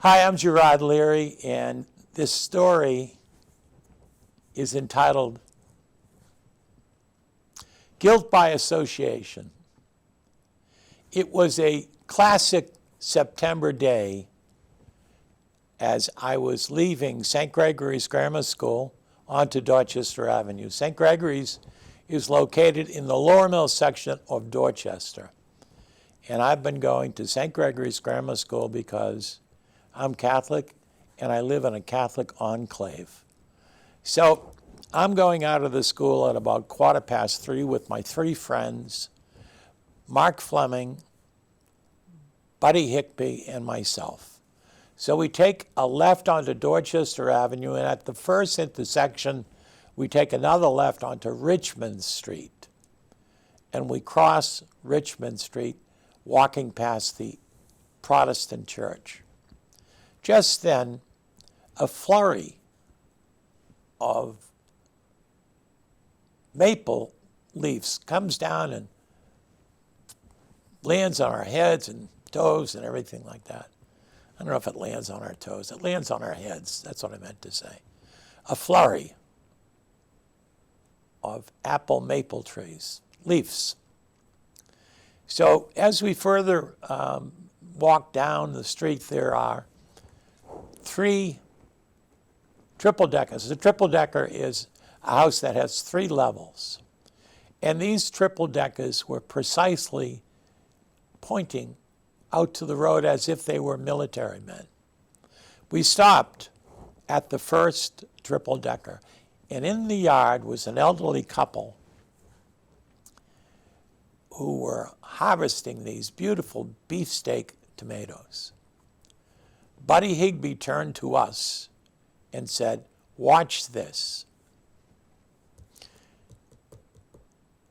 Hi, I'm Gerard Leary, and this story is entitled Guilt by Association. It was a classic September day as I was leaving St. Gregory's Grammar School onto Dorchester Avenue. St. Gregory's is located in the Lower Mill section of Dorchester. And I've been going to St. Gregory's Grammar School because I'm Catholic and I live in a Catholic enclave. So I'm going out of the school at about 3:15 with my three friends, Mark Fleming, Buddy Hickby, and myself. So we take a left onto Dorchester Avenue, and at the first intersection, we take another left onto Richmond Street. And we cross Richmond Street, walking past the Protestant church. Just then, a flurry of maple leaves comes down and lands on our heads and toes and everything like that. I don't know if it lands on our toes. It lands on our heads. That's what I meant to say. A flurry of apple maple trees, leaves. So as we further walk down the street, there are three triple-deckers. A triple-decker is a house that has 3 levels. And these triple-deckers were precisely pointing out to the road as if they were military men. We stopped at the first triple-decker, and in the yard was an elderly couple who were harvesting these beautiful beefsteak tomatoes. Buddy Higbee turned to us and said, "Watch this.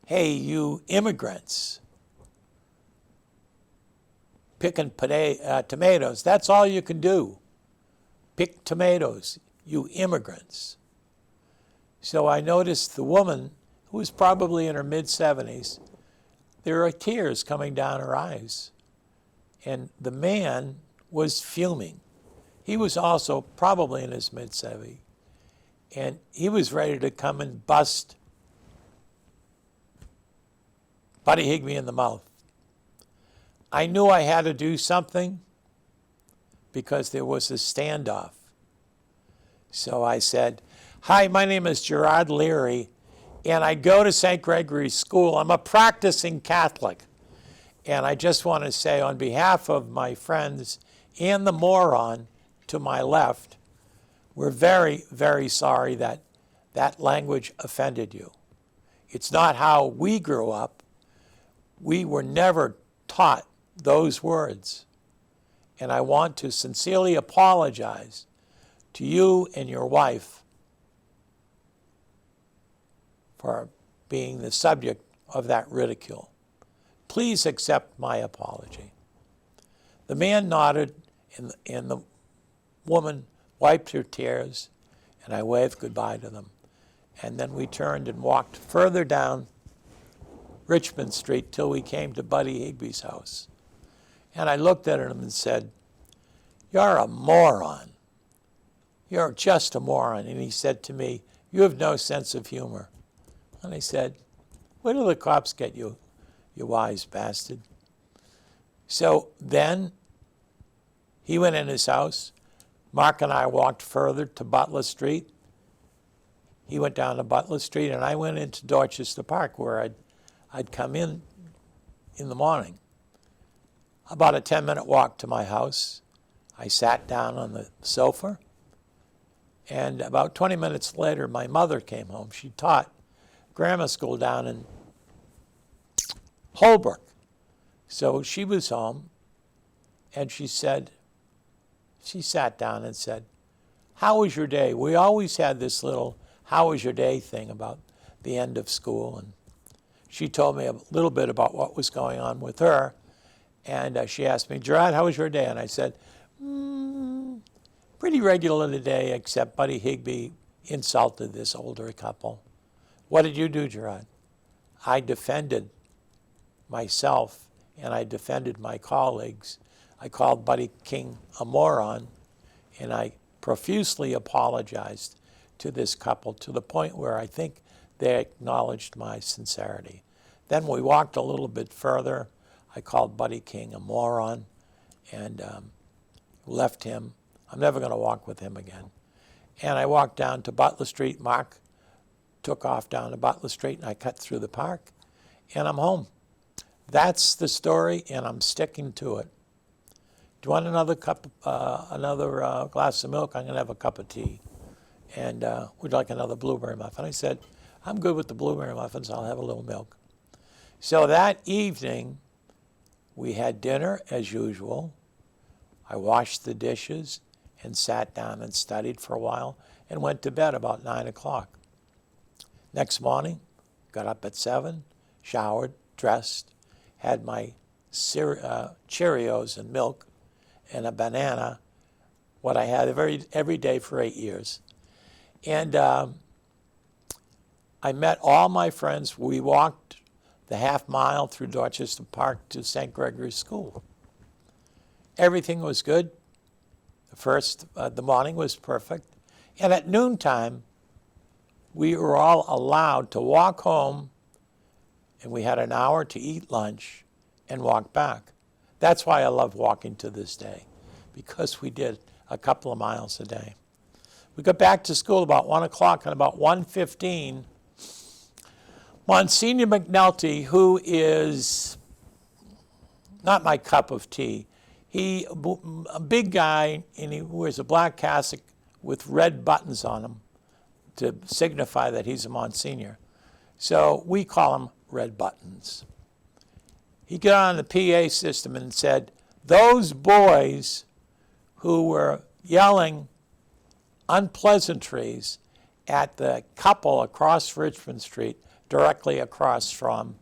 Hey, you immigrants picking tomatoes, that's all you can do. Pick tomatoes, you immigrants." So I noticed the woman, who was probably in her mid-70s, there are tears coming down her eyes. And the man was fuming. He was also probably in his mid-70s. And he was ready to come and bust Buddy Higbee in the mouth. I knew I had to do something because there was a standoff. So I said, "Hi, my name is Gerard Leary, and I go to St. Gregory's School. I'm a practicing Catholic. And I just want to say on behalf of my friends and the moron to my left, we're very, very sorry that that language offended you. It's not how we grew up. We were never taught those words. And I want to sincerely apologize to you and your wife for being the subject of that ridicule. Please accept my apology." The man nodded, and the woman wiped her tears, and I waved goodbye to them. And then we turned and walked further down Richmond Street till we came to Buddy Higbee's house. And I looked at him and said, "You're a moron. You're just a moron." And he said to me, "You have no sense of humor." And I said, "Where do the cops get you, you wise bastard?" So then he went in his house. Mark and I walked further to Butler Street. He went down to Butler Street, and I went into Dorchester Park, where I'd come in the morning. About a 10-minute walk to my house. I sat down on the sofa, and about 20 minutes later, my mother came home. She taught grammar school down in Holbrook. So she was home, and she sat down and said, "How was your day?" We always had this little "how was your day" thing about the end of school. And she told me a little bit about what was going on with her. And she asked me, "Gerard, how was your day?" And I said, "Pretty regular today, except Buddy Higbee insulted this older couple." "What did you do, Gerard?" "I defended myself, and I defended my colleagues. I called Buddy King a moron, And I profusely apologized to this couple to the point where I think they acknowledged my sincerity. Then we walked a little bit further. I called Buddy King a moron and left him. I'm never going to walk with him again. And I walked down to Butler Street. Mark took off down to Butler Street, and I cut through the park, and I'm home. That's the story, and I'm sticking to it. Do you want another glass of milk? I'm going to have a cup of tea. And would you like another blueberry muffin? I said, I'm good with the blueberry muffins. I'll have a little milk. So that evening, we had dinner as usual. I washed the dishes and sat down and studied for a while and went to bed about 9 o'clock. Next morning, got up at 7, showered, dressed, had my Cheerios and milk and a banana, what I had every day for 8 years. And I met all my friends. We walked the half mile through Dorchester Park to St. Gregory's School. Everything was good. The morning was perfect. And at noontime, we were all allowed to walk home, and we had an hour to eat lunch and walk back. That's why I love walking to this day, because we did a couple of miles a day. We got back to school about 1 o'clock, and about 1:15, Monsignor McNulty, who is not my cup of tea, a big guy, and he wears a black cassock with red buttons on him to signify that he's a Monsignor. So we call him Red Buttons. He got on the PA system and said, those boys who were yelling unpleasantries at the couple across Richmond Street, directly across from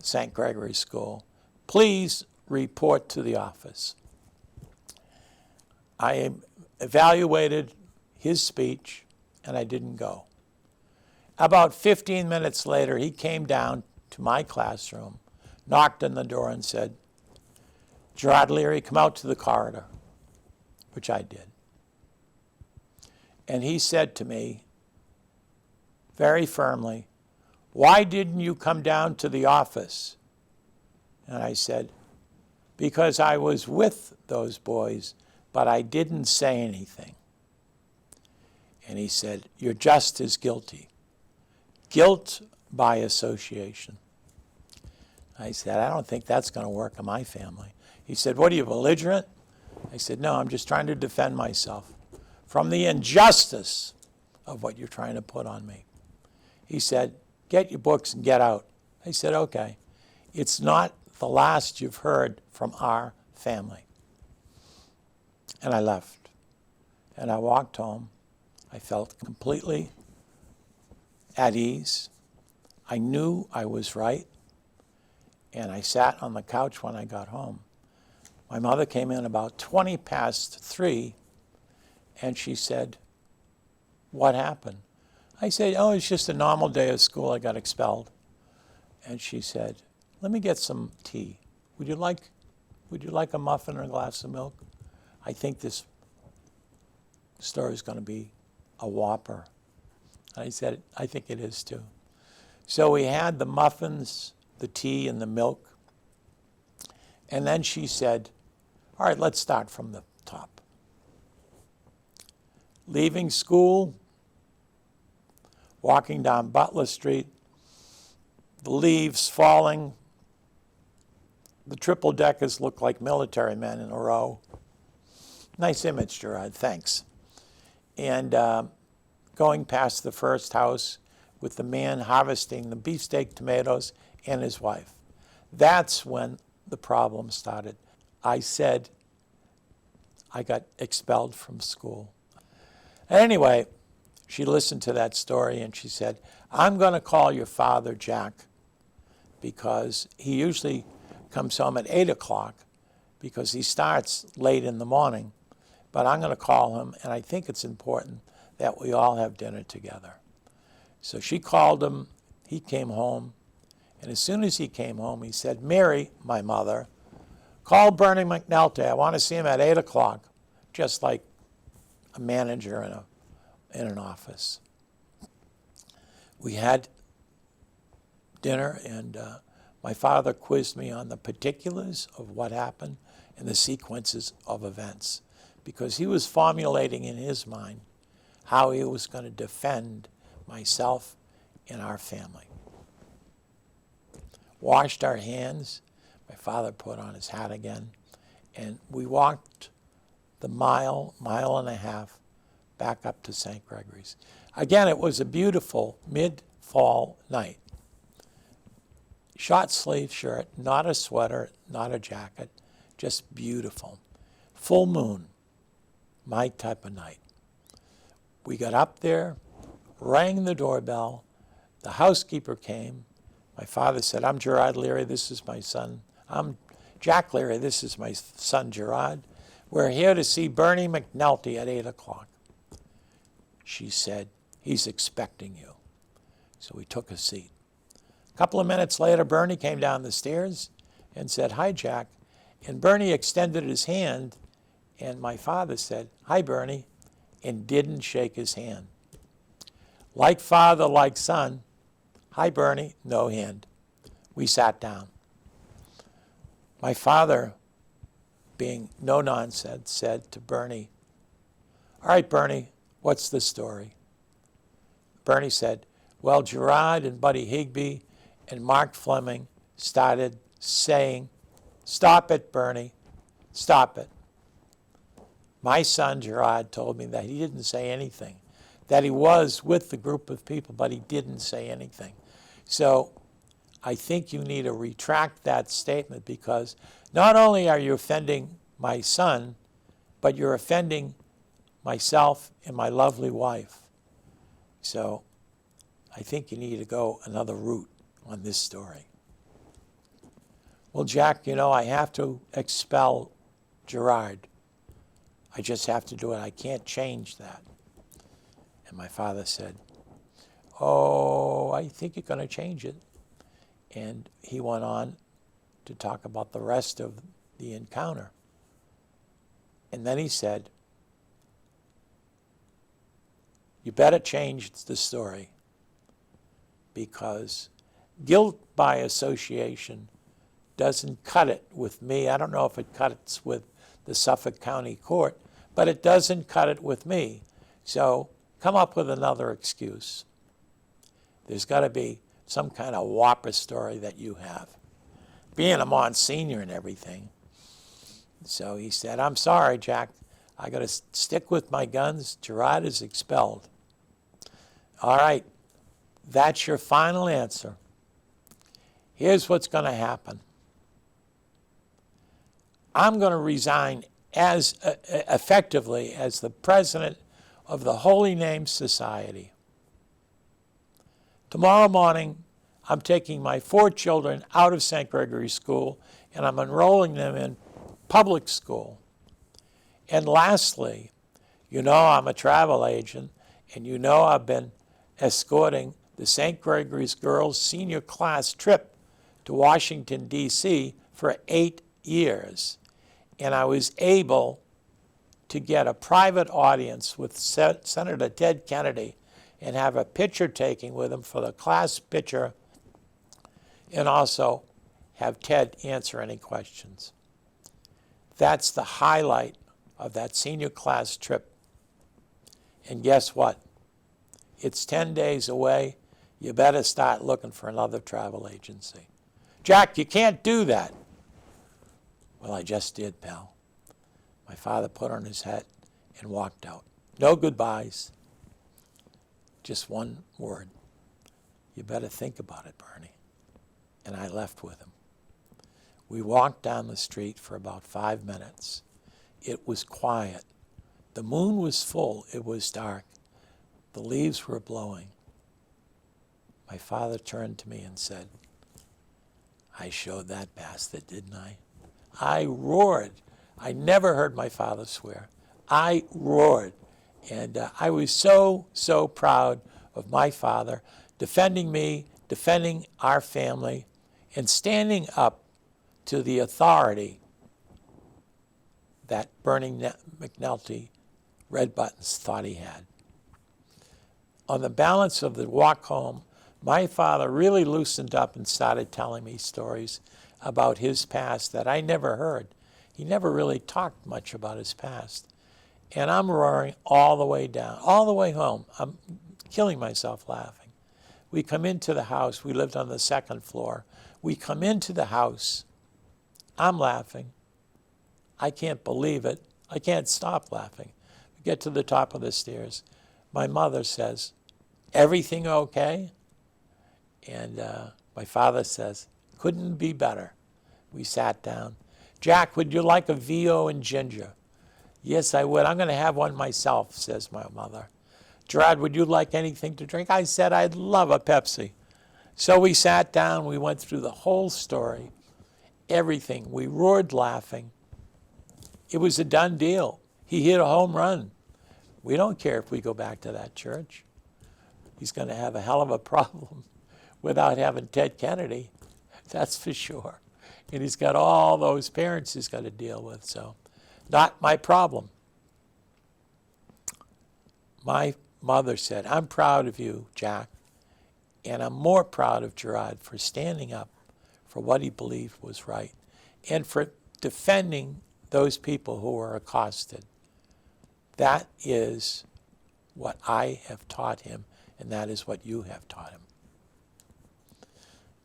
St. Gregory's School, please report to the office. I evaluated his speech, and I didn't go. About 15 minutes later, he came down to my classroom, knocked on the door, and said, Gerard Leary, come out to the corridor, which I did. And he said to me, very firmly, why didn't you come down to the office? And I said, because I was with those boys, but I didn't say anything. And he said, you're just as guilty. Guilt by association. I said, I don't think that's going to work in my family. He said, what are you, belligerent? I said, no, I'm just trying to defend myself from the injustice of what you're trying to put on me. He said, get your books and get out. I said, okay. It's not the last you've heard from our family. And I left. And I walked home. I felt completely at ease. I knew I was right. And I sat on the couch when I got home. My mother came in about 20 past 3, and she said, what happened? I said, oh, it's just a normal day of school. I got expelled. And she said, let me get some tea. Would you like a muffin or a glass of milk? I think this story is going to be a whopper. I said, I think it is too. So we had the muffins, the tea, and the milk. And then she said, all right, let's start from the top. Leaving school, walking down Butler Street, the leaves falling, the triple deckers look like military men in a row. Nice image, Gerard, thanks. And going past the first house with the man harvesting the beefsteak tomatoes and his wife. That's when the problem started. I said I got expelled from school. Anyway, she listened to that story and she said, I'm going to call your father, Jack, because he usually comes home at 8 o'clock because he starts late in the morning. But I'm going to call him, and I think it's important that we all have dinner together. So she called him. He came home. And as soon as he came home, he said, Mary, my mother, call Bernie McNulty. I want to see him at 8 o'clock, just like a manager in an office. We had dinner, and my father quizzed me on the particulars of what happened and the sequences of events, because he was formulating in his mind how he was going to defend myself and our family. Washed our hands. My father put on his hat again, and we walked the mile and a half back up to St. Gregory's. Again, it was a beautiful mid-fall night. Short sleeve shirt, not a sweater, not a jacket, just beautiful. Full moon, my type of night. We got up there, rang the doorbell, the housekeeper came. My father said, "I'm Gerard Leary, this is my son. I'm Jack Leary, this is my son Gerard. We're here to see Bernie McNulty at 8 o'clock. She said, "He's expecting you." So we took a seat. A couple of minutes later, Bernie came down the stairs and said, "Hi, Jack." And Bernie extended his hand, and my father said, "Hi, Bernie," and didn't shake his hand. Like father, like son, "Hi, Bernie," no hand. We sat down. My father, being no nonsense, said to Bernie, "All right, Bernie, what's the story?" Bernie said, "Well, Gerard and Buddy Higbee and Mark Fleming started saying," "Stop it, Bernie, stop it." My son Gerard told me that he didn't say anything, that he was with the group of people, but he didn't say anything. So I think you need to retract that statement, because not only are you offending my son, but you're offending myself and my lovely wife. So I think you need to go another route on this story. "Well, Jack, I have to expel Gerard. I just have to do it. I can't change that." And my father said, "Oh, I think you're going to change it." And he went on to talk about the rest of the encounter. And then he said, "You better change the story, because guilt by association doesn't cut it with me. I don't know if it cuts with the Suffolk County Court, but it doesn't cut it with me. So come up with another excuse. There's got to be some kind of whopper story that you have." Being a Monsignor and everything. So he said, "I'm sorry, Jack. I got to stick with my guns. Gerard is expelled." "All right, that's your final answer. Here's what's going to happen. I'm going to resign as effectively as the president of the Holy Name Society. Tomorrow morning, I'm taking my 4 children out of St. Gregory's School, and I'm enrolling them in public school. And lastly, I'm a travel agent, and I've been escorting the St. Gregory's Girls Senior Class trip to Washington, D.C. for 8 years. And I was able to get a private audience with Senator Ted Kennedy and have a picture taking with him for the class picture, and also have Ted answer any questions. That's the highlight of that senior class trip. And guess what? It's 10 days away. You better start looking for another travel agency." "Jack, you can't do that." "Well, I just did, pal." My father put on his hat and walked out. No goodbyes. Just one word. "You better think about it, Bernie." And I left with him. We walked down the street for about 5 minutes. It was quiet. The moon was full. It was dark. The leaves were blowing. My father turned to me and said, "I showed that bastard, didn't I?" I roared. I never heard my father swear. I roared. And I was so proud of my father defending me, defending our family, and standing up to the authority that Bernie McNulty red buttons thought he had. On the balance of the walk home, my father really loosened up and started telling me stories about his past that I never heard. He never really talked much about his past. And I'm roaring all the way down, all the way home. I'm killing myself laughing. We come into the house. We lived on the second floor. We come into the house. I'm laughing. I can't believe it. I can't stop laughing. We get to the top of the stairs. My mother says, "Everything okay?" And my father says, "Couldn't be better." We sat down. "Jack, would you like a VO and ginger?" "Yes, I would. I'm going to have one myself," says my mother. "Gerard, would you like anything to drink?" I said, "I'd love a Pepsi." So we sat down. We went through the whole story, everything. We roared laughing. It was a done deal. He hit a home run. We don't care if we go back to that church. He's going to have a hell of a problem without having Ted Kennedy. That's for sure. And he's got all those parents he's got to deal with. So not my problem. My mother said, "I'm proud of you, Jack, and I'm more proud of Gerard for standing up for what he believed was right and for defending those people who were accosted. That is what I have taught him, and that is what you have taught him."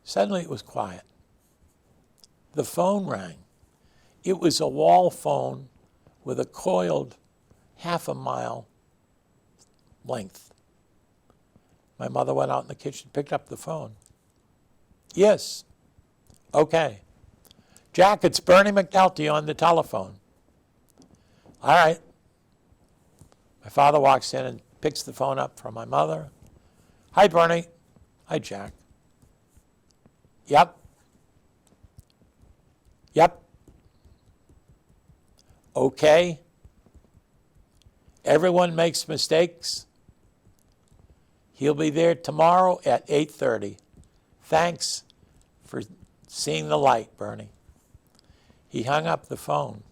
Suddenly it was quiet. The phone rang. It was a wall phone with a coiled half a mile length. My mother went out in the kitchen, picked up the phone. "Yes." "Okay." "Jack, it's Bernie McNulty on the telephone." "All right." My father walks in and picks the phone up from my mother. "Hi, Bernie." "Hi, Jack." "Yep." "Yep." "Okay." "Everyone makes mistakes. He'll be there tomorrow at 8:30. Thanks for seeing the light, Bernie." He hung up the phone.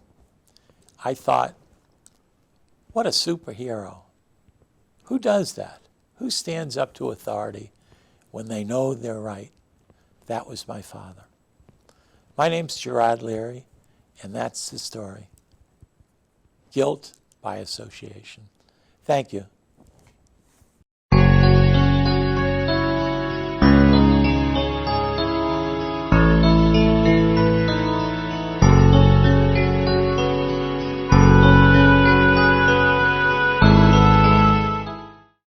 I thought, what a superhero. Who does that? Who stands up to authority when they know they're right? That was my father. My name's Gerard Leary, and that's the story. Guilt by association. Thank you.